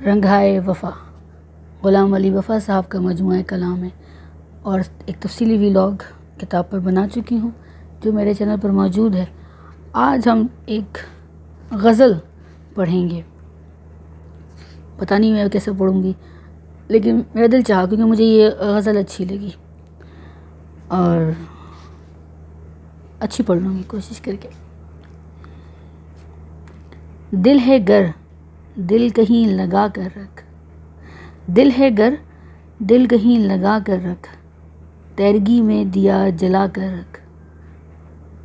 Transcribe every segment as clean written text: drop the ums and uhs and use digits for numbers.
رنگائے وفا غلام علی وفا صاحب کا مجموعہ کلام ہے، اور ایک تفصیلی ویلاگ کتاب پر بنا چکی ہوں جو میرے چینل پر موجود ہے۔ آج ہم ایک غزل پڑھیں گے، پتہ نہیں میں کیسے پڑھوں گی، لیکن میرا دل چاہا کیونکہ مجھے یہ غزل اچھی لگی اور اچھی پڑھ لوں گی کوشش کر کے۔ دل ہے گر دل کہیں لگا کر رکھ، دل ہے گر دل کہیں لگا کر رکھ، تیرگی میں دیا جلا کر رکھ،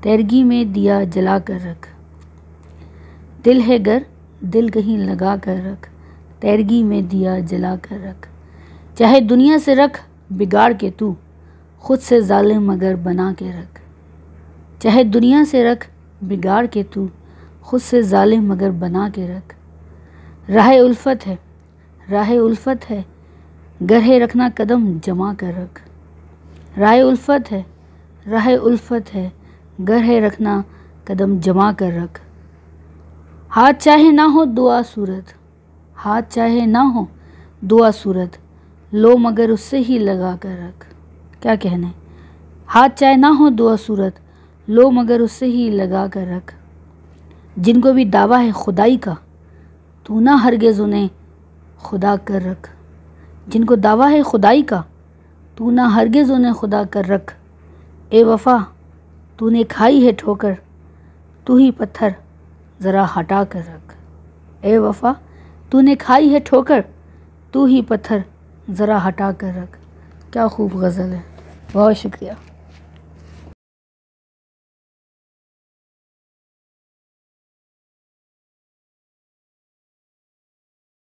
تیرگی میں دیا جلا کر رکھ۔ دل ہے گر دل کہیں لگا کر رکھ، تیرگی میں دیا جلا کر رکھ۔ چاہے دنیا سے رکھ بگاڑ کے تو، خود سے ظالم مگر بنا کے رکھ۔ چاہے دنیا سے رکھ بگاڑ کے تو، خود سے ظالم مگر بنا کے رکھ۔ راہ الفت ہے راہ الفت ہے، گرہ رکھنا قدم جما کر رکھ۔ راہ الفت ہے راہ الفت ہے، گرہ رکھنا قدم جما کر رکھ۔ ہاتھ چاہے نہ ہو دعا صورت، ہاتھ چاہے نہ ہو دعا صورت، لو مگر اس سے ہی لگا کر رکھ۔ کیا کہنے، ہاتھ چاہے نہ ہو دعا صورت، لو مگر اس سے ہی لگا کر رکھ۔ جن کو بھی دعویٰ ہے خدائی کا، تو نہ ہرگز انہیں خدا کر رکھ۔ جن کو دعویٰ ہے خدائی کا، تو نہ ہرگز انہیں خدا کر رکھ۔ اے وفا تو نے کھائی ہے ٹھوکر، تو ہی پتھر ذرا ہٹا کر رکھ۔ اے وفا تو نے کھائی ہے ٹھوکر، تو ہی پتھر ذرا ہٹا کر رکھ۔ کیا خوب غزل ہے، بہت شکریہ۔